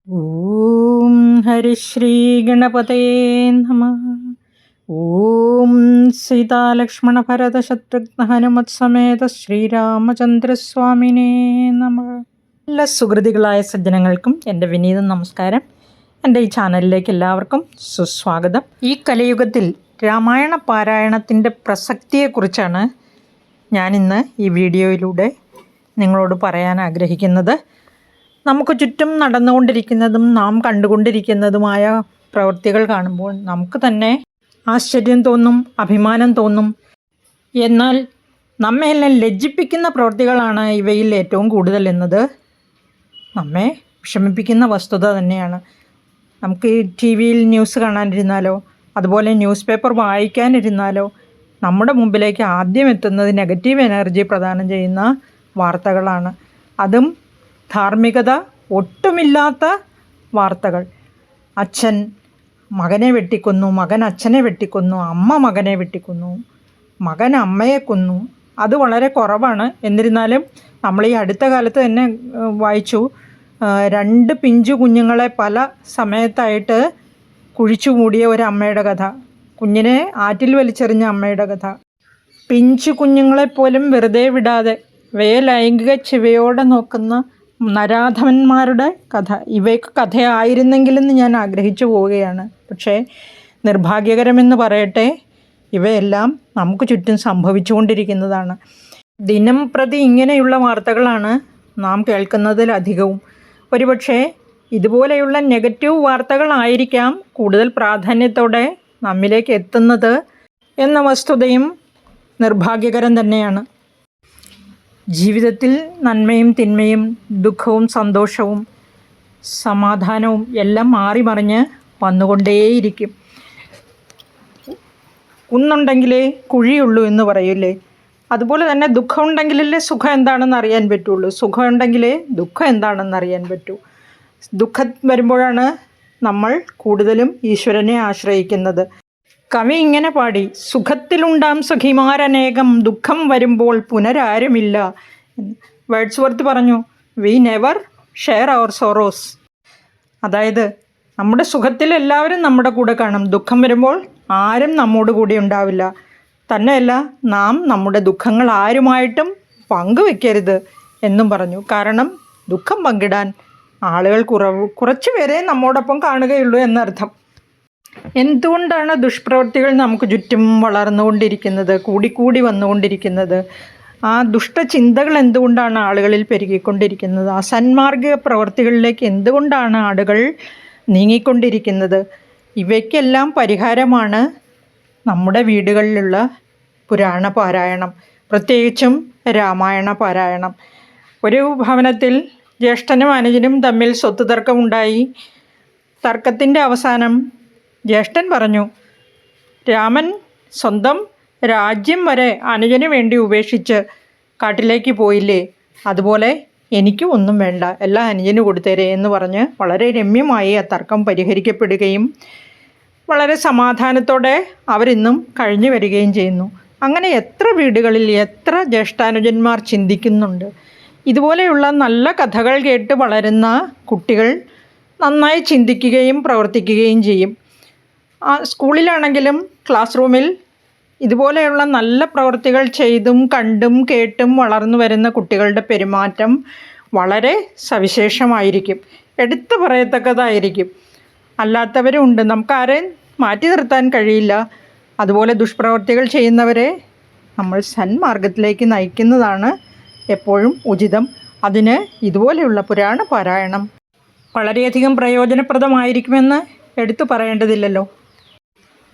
ഓം ഹരിശ്രീ ഗണപതേ നമഃ. ഓം സീതാലക്ഷ്മണ ഭരത ശത്രുഘ്ന ഹനുമത് സമേത ശ്രീരാമചന്ദ്രസ്വാമിനേ നമഃ. എല്ലാ സുഹൃതികളായ സജ്ജനങ്ങൾക്കും എൻ്റെ വിനീത നമസ്കാരം. എൻ്റെ ഈ ചാനലിലേക്ക് എല്ലാവർക്കും സുസ്വാഗതം. ഈ കലിയുഗത്തിൽ രാമായണ പാരായണത്തിൻ്റെ പ്രസക്തിയെക്കുറിച്ചാണ് ഞാനിന്ന് ഈ വീഡിയോയിലൂടെ നിങ്ങളോട് പറയാൻ ആഗ്രഹിക്കുന്നത്. നമുക്ക് ചുറ്റും നടന്നുകൊണ്ടിരിക്കുന്നതും നാം കണ്ടുകൊണ്ടിരിക്കുന്നതുമായ പ്രവൃത്തികൾ കാണുമ്പോൾ നമുക്ക് തന്നെ ആശ്ചര്യം തോന്നും, അഭിമാനം തോന്നും. എന്നാൽ നമ്മെയെല്ലാം ലജ്ജിപ്പിക്കുന്ന പ്രവൃത്തികളാണ് ഇവയിൽ ഏറ്റവും കൂടുതൽ എന്നത് നമ്മെ വിഷമിപ്പിക്കുന്ന വസ്തുത തന്നെയാണ്. നമുക്ക് ടി വിയിൽ ന്യൂസ് കാണാനിരുന്നാലോ അതുപോലെ ന്യൂസ് പേപ്പർ വായിക്കാനിരുന്നാലോ നമ്മുടെ മുമ്പിലേക്ക് ആദ്യം എത്തുന്നത് നെഗറ്റീവ് എനർജി പ്രദാനം ചെയ്യുന്ന വാർത്തകളാണ്. അതും ധാർമ്മികത ഒട്ടുമില്ലാത്ത വാർത്തകൾ. അച്ഛൻ മകനെ വെട്ടിക്കൊന്നു, മകൻ അച്ഛനെ വെട്ടിക്കൊന്നു, അമ്മ മകനെ വെട്ടിക്കൊന്നു, മകൻ അമ്മയെ കൊന്നു. അത് വളരെ കുറവാണ്. എന്നിരുന്നാലും നമ്മൾ ഈ അടുത്ത കാലത്ത് തന്നെ വായിച്ചു, 2 പിഞ്ചു കുഞ്ഞുങ്ങളെ പല സമയത്തായിട്ട് കുഴിച്ചു മൂടിയ ഒരു അമ്മയുടെ കഥ, കുഞ്ഞിനെ ആറ്റിൽ വലിച്ചെറിഞ്ഞ അമ്മയുടെ കഥ, പിഞ്ചു കുഞ്ഞുങ്ങളെപ്പോലും വെറുതെ വിടാതെ ഇവയെ ലൈംഗിക ചെവിയോടെ നോക്കുന്ന നരാധമന്മാരുടെ കഥ. ഇവയ്ക്ക് കഥയായിരുന്നെങ്കിലെന്ന് ഞാൻ ആഗ്രഹിച്ചു പോവുകയാണ്. പക്ഷേ നിർഭാഗ്യകരമെന്ന് പറയട്ടെ, ഇവയെല്ലാം നമുക്ക് ചുറ്റും സംഭവിച്ചുകൊണ്ടിരിക്കുന്നതാണ്. ദിനം പ്രതി ഇങ്ങനെയുള്ള വാർത്തകളാണ് നാം കേൾക്കുന്നതിലധികവും. ഒരുപക്ഷെ ഇതുപോലെയുള്ള നെഗറ്റീവ് വാർത്തകളായിരിക്കാം കൂടുതൽ പ്രാധാന്യത്തോടെ നമ്മിലേക്ക് എത്തുന്നത് എന്ന വസ്തുതയും നിർഭാഗ്യകരം തന്നെയാണ്. ജീവിതത്തിൽ നന്മയും തിന്മയും ദുഃഖവും സന്തോഷവും സമാധാനവും എല്ലാം മാറി മറിഞ്ഞ് വന്നുകൊണ്ടേയിരിക്കും. കുന്നുണ്ടെങ്കിലേ കുഴിയുള്ളൂ എന്ന് പറയില്ലേ, അതുപോലെ തന്നെ ദുഃഖം ഉണ്ടെങ്കിലല്ലേ സുഖം എന്താണെന്ന് അറിയാൻ പറ്റുള്ളൂ, സുഖം ഉണ്ടെങ്കിലേ ദുഃഖം എന്താണെന്ന് അറിയാൻ പറ്റൂ. ദുഃഖം വരുമ്പോഴാണ് നമ്മൾ കൂടുതലും ഈശ്വരനെ ആശ്രയിക്കുന്നത്. കവി ഇങ്ങനെ പാടി: സുഖത്തിലുണ്ടാം സഖിമാരനേകം, ദുഃഖം വരുമ്പോൾ പുനരാരുമില്ല. വേർഡ്സ്വർത്ത് പറഞ്ഞു, we never share our sorrows. അതായത് നമ്മുടെ സുഖത്തിൽ എല്ലാവരും നമ്മുടെ കൂടെ കാണും, ദുഃഖം വരുമ്പോൾ ആരും നമ്മോട് കൂടി ഉണ്ടാവില്ല. തന്നെയല്ല, നാം നമ്മുടെ ദുഃഖങ്ങൾ ആരുമായിട്ടും പങ്കുവെക്കരുത് എന്നും പറഞ്ഞു. കാരണം ദുഃഖം പങ്കിടാൻ ആളുകൾ കുറച്ചു പേരെ നമ്മോടൊപ്പം കാണുകയുള്ളൂ എന്നർത്ഥം. എന്തുകൊണ്ടാണ് ദുഷ്പ്രവൃത്തികൾ നമുക്ക് ചുറ്റും വളർന്നുകൊണ്ടിരിക്കുന്നത്, കൂടിക്കൂടി വന്നുകൊണ്ടിരിക്കുന്നത്? ആ ദുഷ്ടചിന്തകൾ എന്തുകൊണ്ടാണ് ആളുകളിൽ പെരുകിക്കൊണ്ടിരിക്കുന്നത്? അസന്മാർഗിക പ്രവൃത്തികളിലേക്ക് എന്തുകൊണ്ടാണ് ആളുകൾ നീങ്ങിക്കൊണ്ടിരിക്കുന്നത്? ഇവയ്ക്കെല്ലാം പരിഹാരമാണ് നമ്മുടെ വീടുകളിലുള്ള പുരാണ പാരായണം, പ്രത്യേകിച്ചും രാമായണ പാരായണം. ഒരു ഭവനത്തിൽ ജ്യേഷ്ഠനും അനുജനും തമ്മിൽ സ്വത്ത് തർക്കമുണ്ടായി. തർക്കത്തിൻ്റെ അവസാനം ജ്യേഷ്ഠൻ പറഞ്ഞു, രാമൻ സ്വന്തം രാജ്യം വരെ അനുജന് വേണ്ടി ഉപേക്ഷിച്ച് കാട്ടിലേക്ക് പോയില്ലേ, അതുപോലെ എനിക്കും ഒന്നും വേണ്ട, എല്ലാം അനുജന് കൊടുത്തേരെ എന്ന് പറഞ്ഞ് വളരെ രമ്യമായി ആ തർക്കം പരിഹരിക്കപ്പെടുകയും വളരെ സമാധാനത്തോടെ അവരിന്നും കഴിഞ്ഞു വരികയും ചെയ്യുന്നു. അങ്ങനെ എത്ര വീടുകളിൽ എത്ര ജ്യേഷ്ഠാനുജന്മാർ ചിന്തിക്കുന്നുണ്ട്. ഇതുപോലെയുള്ള നല്ല കഥകൾ കേട്ട് വളരുന്ന കുട്ടികൾ നന്നായി ചിന്തിക്കുകയും പ്രവർത്തിക്കുകയും ചെയ്യും. സ്കൂളിലാണെങ്കിലും ക്ലാസ് റൂമിൽ ഇതുപോലെയുള്ള നല്ല പ്രവൃത്തികൾ ചെയ്തും കണ്ടും കേട്ടും വളർന്നു വരുന്ന കുട്ടികളുടെ പെരുമാറ്റം വളരെ സവിശേഷമായിരിക്കും, എടുത്തു പറയത്തക്കതായിരിക്കും. അല്ലാത്തവരുണ്ട്, നമുക്കാരെയും മാറ്റി നിർത്താൻ കഴിയില്ല. അതുപോലെ ദുഷ്പ്രവൃത്തികൾ ചെയ്യുന്നവരെ നമ്മൾ സന്മാർഗത്തിലേക്ക് നയിക്കുന്നതാണ് എപ്പോഴും ഉചിതം. അതിന് ഇതുപോലെയുള്ള പുരാണ പാരായണം വളരെയധികം പ്രയോജനപ്രദമായിരിക്കുമെന്ന് എടുത്തു പറയേണ്ടതില്ലല്ലോ.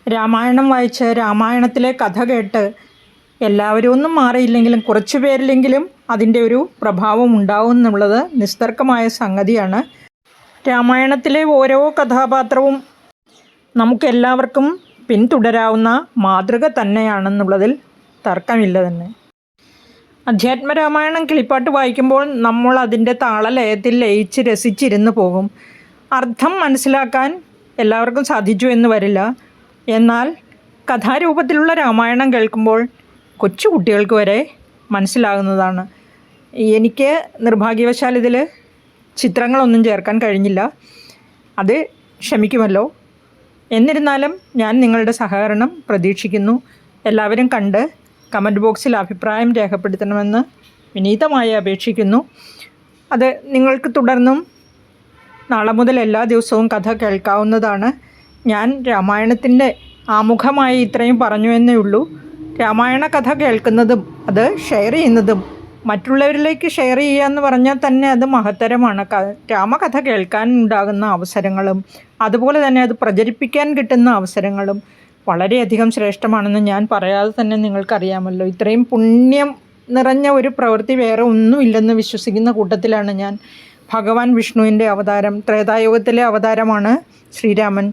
രാമായണം വായിച്ച് രാമായണത്തിലെ കഥ കേട്ട് എല്ലാവരും ഒന്നും മാറിയില്ലെങ്കിലും കുറച്ചു പേരിലെങ്കിലും അതിൻ്റെ ഒരു പ്രഭാവം ഉണ്ടാവും എന്നുള്ളത് നിസ്തർക്കമായ സംഗതിയാണ്. രാമായണത്തിലെ ഓരോ കഥാപാത്രവും നമുക്കെല്ലാവർക്കും പിന്തുടരാവുന്ന മാതൃക തന്നെയാണെന്നുള്ളതിൽ തർക്കമില്ല തന്നെ. അധ്യാത്മരാമായണം കിളിപ്പാട്ട് വായിക്കുമ്പോൾ നമ്മൾ അതിൻ്റെ താളലയത്തിൽ ലയിച്ച് രസിച്ചിരുന്നു പോകും. അർത്ഥം മനസ്സിലാക്കാൻ എല്ലാവർക്കും സാധിച്ചു എന്ന് വരില്ല. എന്നാൽ കഥാരൂപത്തിലുള്ള രാമായണം കേൾക്കുമ്പോൾ കൊച്ചു കുട്ടികൾക്ക് വരെ മനസ്സിലാകുന്നതാണ്. എനിക്ക് നിർഭാഗ്യവശാൽ ഇതിൽ ചിത്രങ്ങളൊന്നും ചേർക്കാൻ കഴിഞ്ഞില്ല. അത് ക്ഷമിക്കുമല്ലോ. എന്നിരുന്നാലും ഞാൻ നിങ്ങളുടെ സഹകരണം പ്രതീക്ഷിക്കുന്നു. എല്ലാവരും കണ്ട് കമൻറ്റ് ബോക്സിൽ അഭിപ്രായം രേഖപ്പെടുത്തണമെന്ന് വിനീതമായി അപേക്ഷിക്കുന്നു. അത് നിങ്ങൾക്ക് തുടർന്നും നാളെ മുതൽ എല്ലാ ദിവസവും കഥ കേൾക്കാവുന്നതാണ്. ഞാൻ രാമായണത്തിൻ്റെ ആമുഖമായി ഇത്രയും പറഞ്ഞു എന്നേ ഉള്ളൂ. രാമായണ കഥ കേൾക്കുന്നതും അത് ഷെയർ ചെയ്യുന്നതും മറ്റുള്ളവരിലേക്ക് ഷെയർ ചെയ്യുക എന്ന് പറഞ്ഞാൽ തന്നെ അത് മഹത്തരമാണ്. രാമകഥ കേൾക്കാൻ ഉണ്ടാകുന്ന അവസരങ്ങളും അതുപോലെ തന്നെ അത് പ്രചരിപ്പിക്കാൻ കിട്ടുന്ന അവസരങ്ങളും വളരെയധികം ശ്രേഷ്ഠമാണെന്ന് ഞാൻ പറയാതെ തന്നെ നിങ്ങൾക്കറിയാമല്ലോ. ഇത്രയും പുണ്യം നിറഞ്ഞ ഒരു പ്രവൃത്തി വേറെ ഒന്നുമില്ലെന്ന് വിശ്വസിക്കുന്ന കൂട്ടത്തിലാണ് ഞാൻ. ഭഗവാൻ വിഷ്ണുവിൻ്റെ അവതാരം, ത്രേതായുഗത്തിലെ അവതാരമാണ് ശ്രീരാമൻ.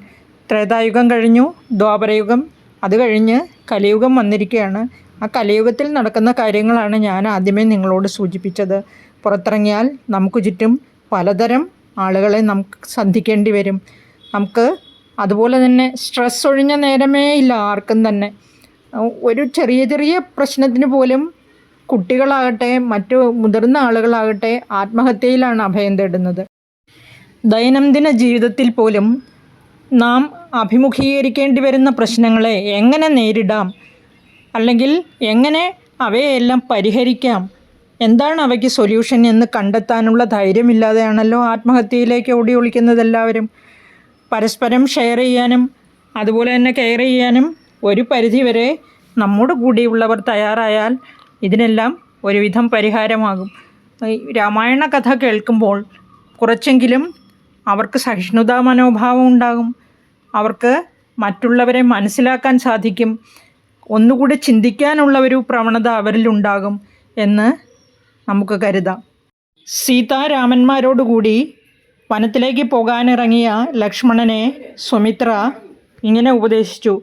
ത്രേതായുഗം കഴിഞ്ഞു, ദ്വാപരയുഗം, അത് കഴിഞ്ഞ് കലിയുഗം വന്നിരിക്കുകയാണ്. ആ കലിയുഗത്തിൽ നടക്കുന്ന കാര്യങ്ങളാണ് ഞാൻ ആദ്യമേ നിങ്ങളോട് സൂചിപ്പിച്ചത്. പുറത്തിറങ്ങിയാൽ നമുക്ക് ചുറ്റും പലതരം ആളുകളെ നമുക്ക് സന്ധിക്കേണ്ടി വരും. നമുക്ക് അതുപോലെ തന്നെ സ്ട്രെസ് ഒഴിഞ്ഞ നേരമേ ഇല്ല ആർക്കും തന്നെ. ഒരു ചെറിയ ചെറിയ പ്രശ്നത്തിന് പോലും കുട്ടികളാകട്ടെ മറ്റു മുതിർന്ന ആളുകളാകട്ടെ ആത്മഹത്യയിലാണ് അഭയം തേടുന്നത്. ദൈനംദിന ജീവിതത്തിൽ പോലും നാം അഭിമുഖീകരിക്കേണ്ടി വരുന്ന പ്രശ്നങ്ങളെ എങ്ങനെ നേരിടാം, അല്ലെങ്കിൽ എങ്ങനെ അവയെല്ലാം പരിഹരിക്കാം, എന്താണ് അവയ്ക്ക് സൊല്യൂഷൻ എന്ന് കണ്ടെത്താനുള്ള ധൈര്യമില്ലാതെയാണല്ലോ ആത്മഹത്യയിലേക്ക് ഓടി ഒളിക്കുന്നത് എല്ലാവരും. പരസ്പരം ഷെയർ ചെയ്യാനും അതുപോലെ തന്നെ കെയർ ചെയ്യാനും ഒരു പരിധിവരെ നമ്മോട് കൂടിയുള്ളവർ തയ്യാറായാൽ ഇതിനെല്ലാം ഒരുവിധം പരിഹാരമാകും. രാമായണ കഥ കേൾക്കുമ്പോൾ കുറച്ചെങ്കിലും അവർക്ക് സഹിഷ്ണുതാ മനോഭാവം ഉണ്ടാകും. അവർക്ക് മറ്റുള്ളവരെ മനസ്സിലാക്കാൻ സാധിക്കും. ഒന്നുകൂടി ചിന്തിക്കാനുള്ള ഒരു പ്രവണത അവരിലുണ്ടാകും എന്ന് നമുക്ക് കരുതാം. സീതാരാമന്മാരോടുകൂടി വനത്തിലേക്ക് പോകാനിറങ്ങിയ ലക്ഷ്മണനെ സുമിത്ര ഇങ്ങനെ ഉപദേശിച്ചു.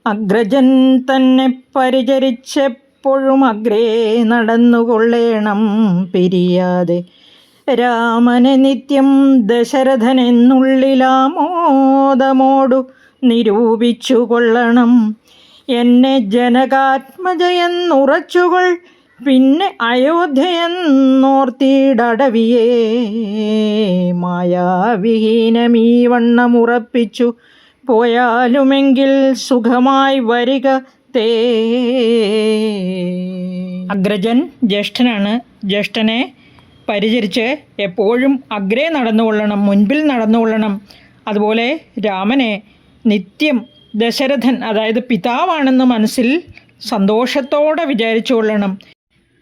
അഗ്രജൻ തന്നെ പരിചരിച്ചെപ്പോഴും അഗ്രേ നടന്നുകൊള്ളേണം പിരിയാതെ. രാമനെ നിത്യം ദശരഥനെന്നുള്ളിലാമോദമോടു നിരൂപിച്ചു കൊള്ളണം. എന്നെ ജനകാത്മജയെന്നുറച്ചുകൊൾ, പിന്നെ അയോധ്യയെന്നോർത്തിടവിയേ. മായാവിഹീനമീ വണ്ണമുറപ്പിച്ചു പോയാലുമെങ്കിൽ സുഖമായി വരിക തേ. അഗ്രജൻ ജ്യേഷ്ഠനാണ്. ജ്യേഷ്ഠനെ പരിചരിച്ച് എപ്പോഴും അഗ്രേ നടന്നുകൊള്ളണം, മുൻപിൽ നടന്നുകൊള്ളണം. അതുപോലെ രാമനെ നിത്യം ദശരഥൻ, അതായത് പിതാവാണെന്ന് മനസ്സിൽ സന്തോഷത്തോടെ വിചാരിച്ചു കൊള്ളണം.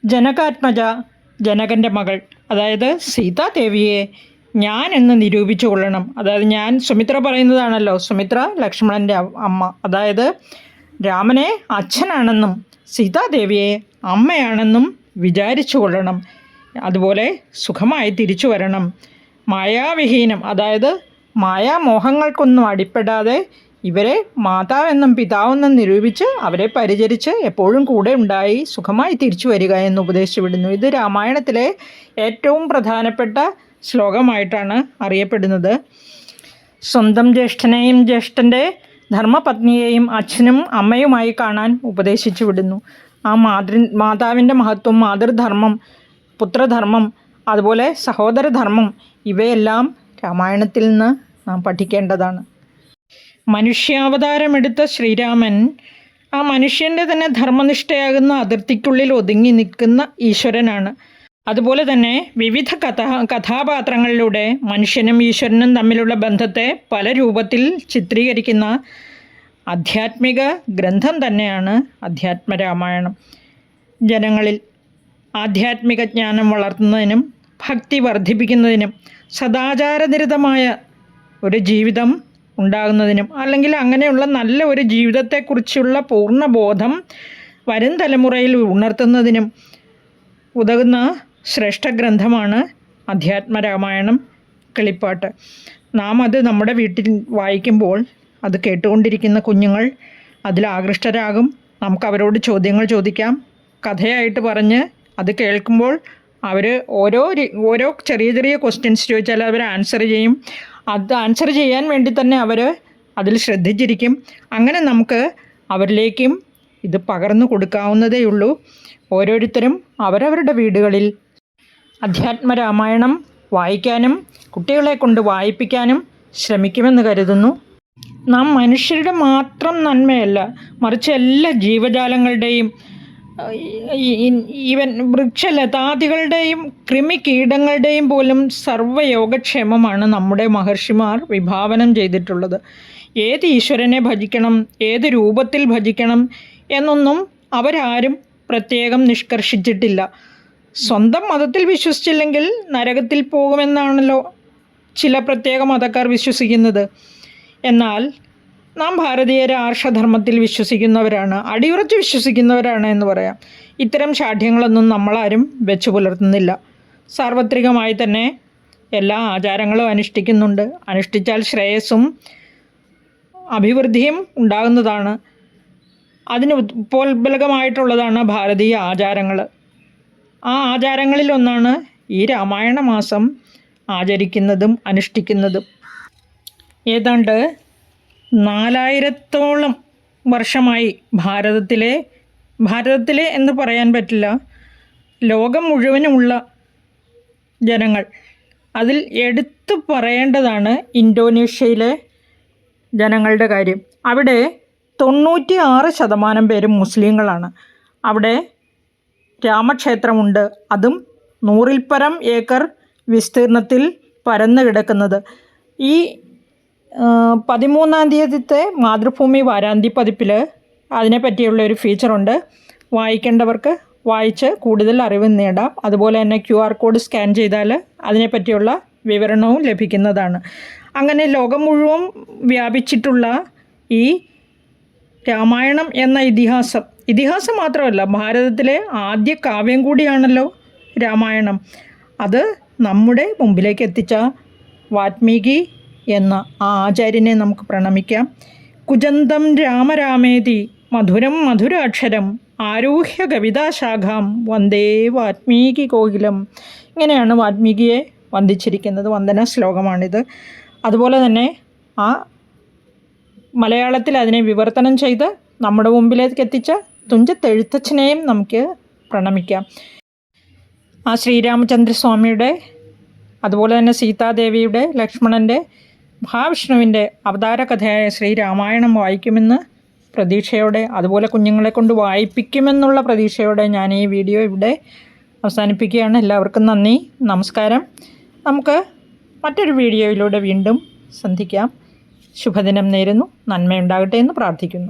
ജനകാത്മജ, ജനകൻ്റെ മകൾ, അതായത് സീതാദേവിയെ ഞാൻ എന്ന് നിരൂപിച്ചു കൊള്ളണം. അതായത് ഞാൻ, സുമിത്ര പറയുന്നതാണല്ലോ, സുമിത്ര ലക്ഷ്മണൻ്റെ അമ്മ, അതായത് രാമനെ അച്ഛനാണെന്നും സീതാദേവിയെ അമ്മയാണെന്നും വിചാരിച്ചു കൊള്ളണം. അതുപോലെ സുഖമായി തിരിച്ചു വരണം. മായാവിഹീനം, അതായത് മായാമോഹങ്ങൾക്കൊന്നും അടിപ്പെടാതെ ഇവരെ മാതാവെന്നും പിതാവെന്നും നിരൂപിച്ച് അവരെ പരിചരിച്ച് എപ്പോഴും കൂടെ ഉണ്ടായി സുഖമായി തിരിച്ചു വരിക എന്ന് ഉപദേശിച്ചു വിടുന്നു. ഇത് രാമായണത്തിലെ ഏറ്റവും പ്രധാനപ്പെട്ട ശ്ലോകമായിട്ടാണ് അറിയപ്പെടുന്നത്. സ്വന്തം ജ്യേഷ്ഠനെയും ജ്യേഷ്ഠൻ്റെ ധർമ്മപത്നിയെയും അച്ഛനും അമ്മയുമായി കാണാൻ ഉപദേശിച്ചു വിടുന്നു. ആ മാതാവിൻ്റെ മഹത്വം, മാതൃധർമ്മം, പുത്രധർമ്മം, അതുപോലെ സഹോദരധർമ്മം, ഇവയെല്ലാം രാമായണത്തിൽ നിന്ന് നാം പഠിക്കേണ്ടതാണ്. മനുഷ്യാവതാരമെടുത്ത ശ്രീരാമൻ ആ മനുഷ്യൻ്റെ തന്നെ ധർമ്മനിഷ്ഠയാകുന്ന അതിർത്തിക്കുള്ളിൽ ഒതുങ്ങി നിൽക്കുന്ന ഈശ്വരനാണ്. അതുപോലെ തന്നെ വിവിധ കഥാപാത്രങ്ങളിലൂടെ മനുഷ്യനും ഈശ്വരനും തമ്മിലുള്ള ബന്ധത്തെ പല രൂപത്തിൽ ചിത്രീകരിക്കുന്ന ആധ്യാത്മിക ഗ്രന്ഥം തന്നെയാണ് അധ്യാത്മരാമായണം. ജനങ്ങളിൽ ആധ്യാത്മിക ജ്ഞാനം വളർത്തുന്നതിനും ഭക്തി വർദ്ധിപ്പിക്കുന്നതിനും സദാചാരനിരതമായ ഒരു ജീവിതം ഉണ്ടാകുന്നതിനും, അല്ലെങ്കിൽ അങ്ങനെയുള്ള നല്ല ഒരു ജീവിതത്തെക്കുറിച്ചുള്ള പൂർണ്ണബോധം വരും തലമുറയിൽ ഉണർത്തുന്നതിനും ഉതകുന്ന ശ്രേഷ്ഠ ഗ്രന്ഥമാണ് അധ്യാത്മരാമായണം, കിളിപ്പാട്ട്. നാം അത് നമ്മുടെ വീട്ടിൽ വായിക്കുമ്പോൾ അത് കേട്ടുകൊണ്ടിരിക്കുന്ന കുഞ്ഞുങ്ങൾ അതിൽ ആകൃഷ്ടരാകും. നമുക്ക് അവരോട് ചോദ്യങ്ങൾ ചോദിക്കാം, കഥയായിട്ട് പറഞ്ഞ് അത് കേൾക്കുമ്പോൾ അവർ ഓരോ ചെറിയ ചെറിയ ക്വസ്റ്റ്യൻസ് ചോദിച്ചാൽ അവർ ആൻസർ ചെയ്യും. അത് ആൻസർ ചെയ്യാൻ വേണ്ടി തന്നെ അവർ അതിൽ ശ്രദ്ധിച്ചിരിക്കും. അങ്ങനെ നമുക്ക് അവരിലേക്കും ഇത് പകർന്നു കൊടുക്കാവുന്നതേയുള്ളൂ. ഓരോരുത്തരും അവരവരുടെ വീടുകളിൽ അധ്യാത്മരാമായണം വായിക്കാനും കുട്ടികളെ കൊണ്ട് വായിപ്പിക്കാനും ശ്രമിക്കുമെന്ന് കരുതുന്നു. നാം മനുഷ്യരുടെ മാത്രം നന്മയല്ല, മറിച്ച് എല്ലാ ജീവജാലങ്ങളുടെയും, ഈവൻ വൃക്ഷലതാദികളുടെയും കൃമികീടങ്ങളുടെയും പോലും സർവ്വയോഗക്ഷേമമാണ് നമ്മുടെ മഹർഷിമാർ വിഭാവനം ചെയ്തിട്ടുള്ളത്. ഏത് ഈശ്വരനെ ഭജിക്കണം, ഏത് രൂപത്തിൽ ഭജിക്കണം എന്നൊന്നും അവരാരും പ്രത്യേകം നിഷ്കർഷിച്ചിട്ടില്ല. സ്വന്തം മതത്തിൽ വിശ്വസിച്ചില്ലെങ്കിൽ നരകത്തിൽ പോകുമെന്നാണല്ലോ ചില പ്രത്യേക മതക്കാർ വിശ്വസിക്കുന്നത്. എന്നാൽ നാം ഭാരതീയർ ആർഷധർമ്മത്തിൽ വിശ്വസിക്കുന്നവരാണ്, അടിയുറച്ച് വിശ്വസിക്കുന്നവരാണ് എന്ന് പറയാം. ഇത്തരം ശാഠ്യങ്ങളൊന്നും നമ്മളാരും വെച്ചു പുലർത്തുന്നില്ല. സാർവത്രികമായി തന്നെ എല്ലാ ആചാരങ്ങളും അനുഷ്ഠിക്കുന്നുണ്ട്. അനുഷ്ഠിച്ചാൽ ശ്രേയസ്സും അഭിവൃദ്ധിയും ഉണ്ടാകുന്നതാണ്. അതിന് ഉപോത്ബലകമായിട്ടുള്ളതാണ് ഭാരതീയ ആചാരങ്ങൾ. ആ ആചാരങ്ങളിലൊന്നാണ് ഈ രാമായണ മാസം ആചരിക്കുന്നതും അനുഷ്ഠിക്കുന്നതും. ഏതാണ്ട് 4000-ഓളം വർഷമായി ഭാരതത്തിലെ എന്ന് പറയാൻ പറ്റില്ല, ലോകം മുഴുവനുമുള്ള ജനങ്ങൾ, അതിൽ എടുത്തു പറയേണ്ടതാണ് ഇന്തോനേഷ്യയിലെ ജനങ്ങളുടെ കാര്യം. അവിടെ 96% പേരും മുസ്ലിങ്ങളാണ്. അവിടെ രാമക്ഷേത്രമുണ്ട്, അതും 100-ൽ-പരം ഏക്കർ വിസ്തീർണത്തിൽ പരന്നു കിടക്കുന്നത്. ഈ 13-ാം തീയതിത്തെ മാതൃഭൂമി വാരാന്ത്യ പതിപ്പിൽ അതിനെപ്പറ്റിയുള്ള ഒരു ഫീച്ചറുണ്ട്. വായിക്കേണ്ടവർക്ക് വായിച്ച് കൂടുതൽ അറിവ് നേടാം. അതുപോലെ തന്നെ QR കോഡ് സ്കാൻ ചെയ്താൽ അതിനെപ്പറ്റിയുള്ള വിവരണവും ലഭിക്കുന്നതാണ്. അങ്ങനെ ലോകം മുഴുവൻ വ്യാപിച്ചിട്ടുള്ള ഈ രാമായണം എന്ന ഇതിഹാസം മാത്രമല്ല, ഭാരതത്തിലെ ആദ്യ കാവ്യം കൂടിയാണല്ലോ രാമായണം. അത് നമ്മുടെ മുമ്പിലേക്ക് എത്തിച്ച വാൽമീകി എന്ന ആ ആചാര്യനെ നമുക്ക് പ്രണമിക്കാം. കുജന്തം രാമരാമേതി മധുരം മധുരാക്ഷരം ആരൂഹ്യ കവിതാശാഖാം വന്ദേ വാൽമീകി കോകിലം. ഇങ്ങനെയാണ് വാൽമീകിയെ വന്ദിച്ചിരിക്കുന്നത്. വന്ദന ശ്ലോകമാണിത്. അതുപോലെ തന്നെ ആ മലയാളത്തിൽ അതിനെ വിവർത്തനം ചെയ്ത് നമ്മുടെ മുമ്പിലേക്ക് എത്തിച്ച തുഞ്ചത്തെഴുത്തച്ഛനെയും നമുക്ക് പ്രണമിക്കാം. ആ ശ്രീരാമചന്ദ്രസ്വാമിയുടെ, അതുപോലെ തന്നെ സീതാദേവിയുടെ, ലക്ഷ്മണൻ്റെ, മഹാവിഷ്ണുവിൻ്റെ അവതാര കഥയായ ശ്രീരാമായണം വായിക്കുമെന്ന് പ്രതീക്ഷയോടെ, അതുപോലെ കുഞ്ഞുങ്ങളെ കൊണ്ട് വായിപ്പിക്കുമെന്നുള്ള പ്രതീക്ഷയോടെ ഞാൻ ഈ വീഡിയോ ഇവിടെ അവസാനിപ്പിക്കുകയാണ്. എല്ലാവർക്കും നന്ദി, നമസ്കാരം. നമുക്ക് മറ്റൊരു വീഡിയോയിലൂടെ വീണ്ടും സന്ധിക്കാം. ശുഭദിനം നേരുന്നു. നന്മയുണ്ടാകട്ടെ എന്ന് പ്രാർത്ഥിക്കുന്നു.